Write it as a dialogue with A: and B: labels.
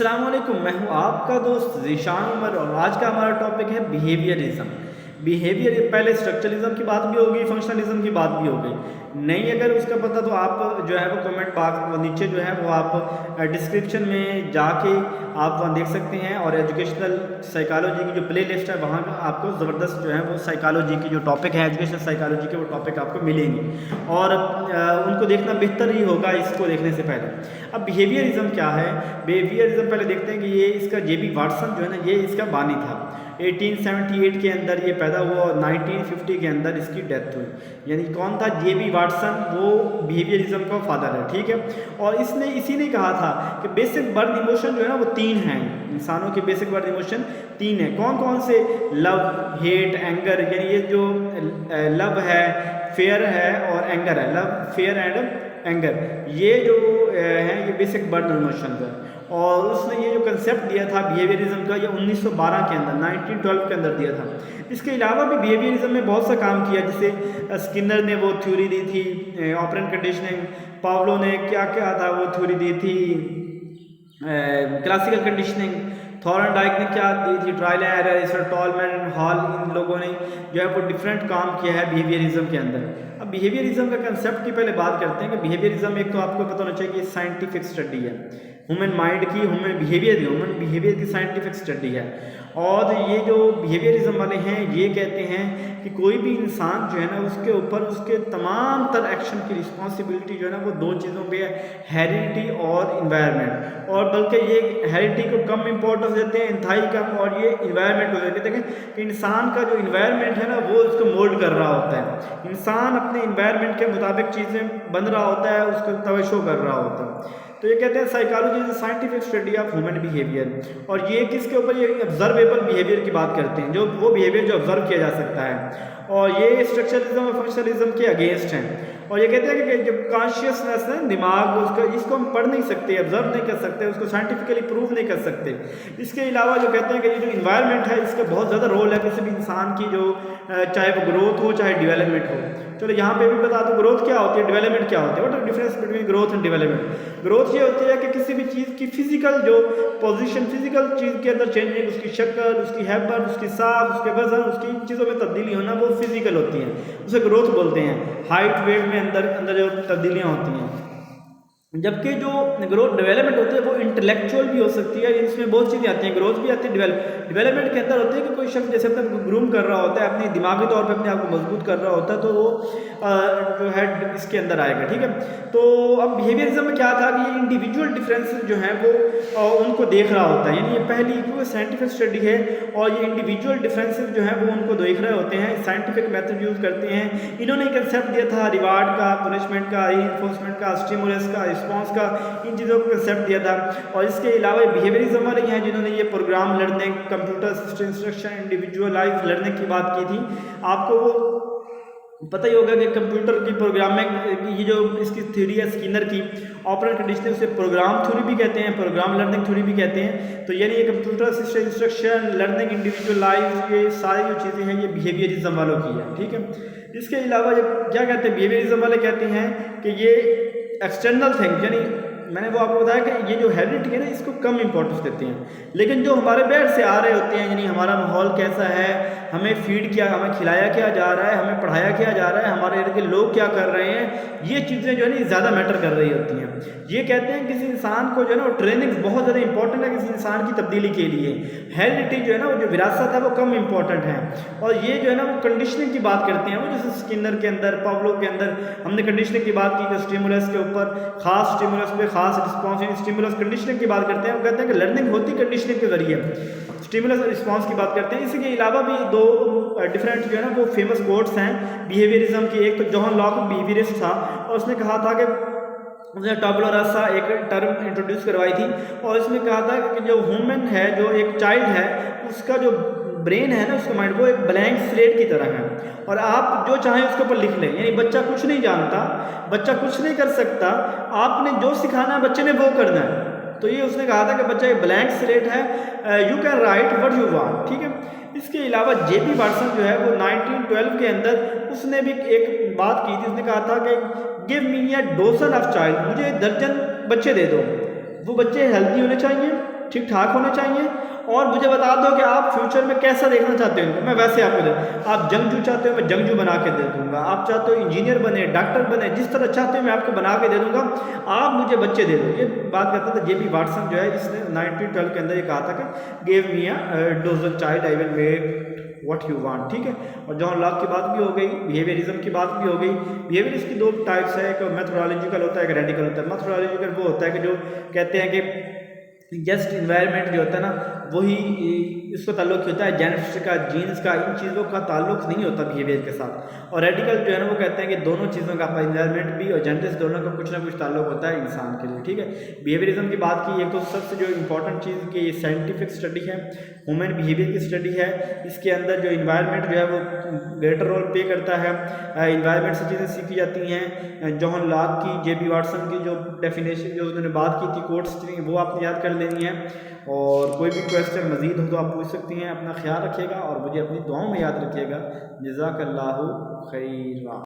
A: अस्सलाम वालेकुम। मैं हूँ आपका दोस्त ज़ीशान उमर और आज का हमारा टॉपिक है बिहेवियरिज्म। बिहेवियर, पहले स्ट्रक्चरलिज्म की बात भी होगी, फंक्शनलिज्म की बात भी हो गई। नहीं अगर उसका पता तो आप जो है वो कमेंट बॉक्स नीचे जो है वो आप डिस्क्रिप्शन में जाके आप वहाँ देख सकते हैं और एजुकेशनल साइकोलॉजी की जो प्ले लिस्ट है वहाँ आपको ज़बरदस्त जो है वो साइकोलॉजी की जो टॉपिक है, एजुकेशनल साइकोलॉजी के वो टॉपिक आपको मिलेंगे और उनको देखना बेहतर ही होगा इसको देखने से पहले। अब बिहेवियरिज्म क्या है? बिहेवियरिज्म पहले देखते हैं कि ये इसका जेबी वाटसन जो है ना, ये इसका बानी था। 1878 के अंदर ये पैदा हुआ और 1950 के अंदर इसकी डेथ हुई। यानी कौन था? जेबी वाटसन, वो बिहेवियरिज्म का फादर है, ठीक है। और इसी ने कहा था कि बेसिक बर्न इमोशन जो है ना वो 3 हैं। इंसानों के बेसिक बर्न इमोशन 3 हैं। कौन कौन से? Love, hate, anger. यानी ये जो लव है, फेयर है और एंगर है। लव, फेयर एंड एंगर, ये जो हैं ये बेसिक बर्न इमोशंस है। और उसने ये जो कंसेप्ट दिया था बिहेवियरिज्म का, ये 1912 के अंदर 1912 के अंदर दिया था। इसके अलावा भी बिहेवियरिज्म में बहुत सा काम किया, जैसे स्किनर ने वो थ्योरी दी थी ऑपरेंट कंडीशनिंग, पावलो ने क्या क्या था वो थ्योरी दी थी क्लासिकल कंडीशनिंग, थॉर्नडाइक ने क्या दी थी trial and error, Tolman, Hull, इन लोगों ने जो है वो डिफरेंट काम किया है बिहेवियरिज्म के अंदर। अब बिहेवियरिज्म का कंसेप्ट की पहले बात करते हैं कि बिहेवियरिज्म एक तो आपको पता होना चाहिए कि साइंटिफिक स्टडी है ह्यूमन माइंड की, ह्यूमन बिहेवियर की साइंटिफिक स्टडी है। और ये जो बिहेवियरिज्म वाले हैं ये कहते हैं कि कोई भी इंसान जो है ना उसके ऊपर उसके तमाम तर एक्शन की रिस्पॉन्सिबिलिटी जो है ना वो 2 चीज़ों पे है, हेरिडिटी और इन्वायरमेंट। और बल्कि ये हेरिडिटी को कम इंपॉर्टेंस देते हैं, इंतहाई कम, और ये इन्वायरमेंट को देते हैं कि इंसान का जो इन्वायरमेंट है ना वो उसको मोल्ड कर रहा होता है। इंसान अपने इन्वायरमेंट के मुताबिक चीज़ें बन रहा होता है, उसको तवज्जो कर रहा होता है। तो ये कहते हैं psychology is scientific study of human behaviour. और ये किसके ऊपर? ये ऑब्जर्वेबल बिहेवियर की बात करते हैं, जो वो बिहेवियर जो ऑब्जर्व किया जा सकता है। और ये स्ट्रक्चरलिज्म और फंक्शनलिज्म के अगेंस्ट हैं। और ये कहते हैं कि जब कॉन्शियसनेस है दिमाग, उसका इसको हम पढ़ नहीं सकते, ऑब्जर्व नहीं कर सकते, उसको साइंटिफिकली प्रूव नहीं कर सकते। इसके अलावा जो कहते हैं कि ये जो इन्वायरमेंट है इसका बहुत ज़्यादा रोल है किसी भी इंसान की, जो चाहे वो ग्रोथ हो चाहे डेवलपमेंट हो। चलो यहाँ पे भी बता दो ग्रोथ क्या होती है, डेवलपमेंट क्या होती है। What is difference between growth and development? Growth ये होती है कि किसी भी चीज़ की फिजिकल जो पोजीशन, फिजिकल चीज़ के अंदर चेंजिंग, उसकी शक्ल, उसकी हैबिट, उसकी साफ, उसके वजन, उसकी चीज़ों में तब्दीली होना, वो फिजिकल होती है, उसे ग्रोथ बोलते हैं। हाइट, वेट में अंदर जो तब्दीलियाँ होती हैं। जबकि जो ग्रोथ डेवलपमेंट होती है वो इंटेलेक्चुअल भी हो सकती है, इसमें बहुत चीज़ें आती हैं। ग्रोथ भी आती है, डेवलपमेंट के अंदर होती है कि कोई शख्स जैसे अपने ग्रूम कर रहा होता है, अपनी दिमागी तौर पे अपने आप को मजबूत कर रहा होता है, तो वो जो है इसके अंदर आएगा, ठीक है। तो अब बिहेवियरिज्म में क्या था कि ये इंडिविजुअल डिफरेंसेस जो हैं वो उनको देख रहा होता है। यानी ये पहली क्योंकि साइंटिफिक स्टडी है और ये इंडिविजुअल डिफरेंसेस जो हैं वो उनको देख रहे होते हैं, साइंटिफिक मेथड यूज़ करते हैं। इन्होंने कंसेप्ट दिया था रिवार्ड का, पनिशमेंट का, रीइंफोर्समेंट का, स्टिमुलस का, रिस्पॉन्स का, इन चीज़ों को कंसेप्ट दिया था। और इसके अलावा बिहेवियरिज्म वाले हैं जिन्होंने ये programme learning, computer assisted instruction, individualise learning की बात की थी। आपको वो पता ही होगा कि कंप्यूटर की प्रोग्रामिंग, ये जो इसकी थ्योरी है स्किनर की, ऑपरेंट कंडीशनिंग, उसे प्रोग्राम थ्योरी भी कहते हैं, प्रोग्राम लर्निंग थ्योरी भी कहते हैं। तो यानी ये computer assisted instruction, learning, individualise, ये सारी जो चीज़ें हैं ये बिहेवियरिज्म वालों की है, ठीक है। इसके अलावा ये क्या कहते हैं? बिहेवियरिज्म वाले कहते हैं कि ये एक्सटर्नल थिंग, यानी मैंने वो आपको बताया कि ये जो हेरिडिटी है ना इसको कम इंपॉर्टेंस देते हैं, लेकिन जो हमारे बैठ से आ रहे होते हैं, यानी हमारा माहौल कैसा है, हमें फीड क्या, हमें खिलाया क्या जा रहा है, हमें पढ़ाया क्या जा रहा है, हमारे इर्द गिर्द लोग क्या कर रहे हैं, ये चीज़ें जो है ना ज़्यादा मैटर कर रही होती हैं। ये कहते हैं किसी इंसान को जो है ना ट्रेनिंग बहुत ज़्यादा इंपॉर्टेंट है किसी इंसान की तब्दीली के लिए। हेरिडिटी जो है ना, वो जो विरासत है वो कम इंपॉर्टेंट है। और ये जो है ना वो कंडीशनिंग की बात करते हैं, वो जैसे स्किनर के अंदर, पावलो के अंदर हमने कंडीशनिंग की बात की कि स्टिमुलस के ऊपर खास स्टिमुलस पे खास रिस्पॉन्स, स्टिमुलस कंडीशनिंग की बात करते हैं। वो कहते हैं कि लर्निंग होती कंडीशनिंग के जरिए, स्टिमुलस और रिस्पॉन्स की बात करते हैं। इसके अलावा भी 2 डिफरेंट जो है ना वो फेमस कोट्स हैं बिहेवियरिज्म की। एक तो जॉन लॉक बिहेवियरिस्ट था और उसने कहा था कि उसने टैबुला रासा एक टर्म इंट्रोड्यूस करवाई थी और इसमें कहा था कि जो ह्यूमन है, जो एक चाइल्ड है, उसका जो ब्रेन है ना, उसका माइंड वो एक ब्लैंक स्लेट की तरह है और आप जो चाहें उसके ऊपर लिख लें। यानी बच्चा कुछ नहीं जानता, बच्चा कुछ नहीं कर सकता, आपने जो सिखाना है बच्चे ने वो करना है। तो ये उसने कहा था कि बच्चा एक ब्लैंक स्लेट है, you can write what you want, ठीक है। इसके अलावा जेबी वाटसन जो है वो 1912 के अंदर उसने भी एक बात की थी। उसने कहा था कि give me a dozen of child, मुझे दर्जन बच्चे दे दो, वो बच्चे हेल्दी होने चाहिए, ठीक ठाक होने चाहिए, और मुझे बता दो कि आप फ्यूचर में कैसा देखना चाहते हो इनको, मैं वैसे आपको दे। आप जंगजू चाहते हो, मैं जंगजू बना के दे दूंगा। आप चाहते हो इंजीनियर बने, डॉक्टर बने, जिस तरह चाहते हो मैं आपको बना के दे दूंगा, आप मुझे बच्चे दे दो। ये बात करता था JB वाटसन जो है, जिसने 1912 के अंदर ये कहा था कि gave me a dozen child I will make what you want, ठीक है। और जॉन लॉक की बात भी हो गई, बिहेवियरिज्म की बात भी हो गई। बिहेवियरिज्म की दो टाइप्स है, एक मेथोडोलॉजिकल होता है, एक रेडिकल होता है। मेथोडोलॉजिकल वो होता है कि जो कहते हैं कि जस्ट इन्वायरमेंट जो होता है ना, वही इसको ताल्लुक होता है जेनेटिक्स का, जीन्स का, इन चीज़ों का ताल्लुक नहीं होता बिहेवियर के साथ। और रेडिकल जो है ना, वो कहते हैं कि दोनों चीज़ों का, इन्वायरमेंट भी और जेनेटिक्स, दोनों का कुछ ना कुछ ताल्लुक होता है इंसान के लिए, ठीक है। बिहेवियरिज्म की बात की, एक तो सबसे जो इंपॉर्टेंट चीज़ कि ये साइंटिफिक स्टडी है, ह्यूमन बिहेवियर की स्टडी है। इसके अंदर जो इन्वायरमेंट जो है वो ग्रेटर रोल प्ले करता है। इन्वायरमेंट से चीज़ें सीखी जाती हैं। जॉन लॉक की, JB वाटसन की जो डेफिनेशन जो उन्होंने बात की थी, कोट्स थी, वो आपने याद कर लेनी है। और कोई भी क्वेश्चन मज़ीद हो तो आप पूछ सकती हैं। अपना ख्याल रखिएगा और मुझे अपनी दुआओं में याद रखिएगा। जज़ाकल्लाहु खैरा।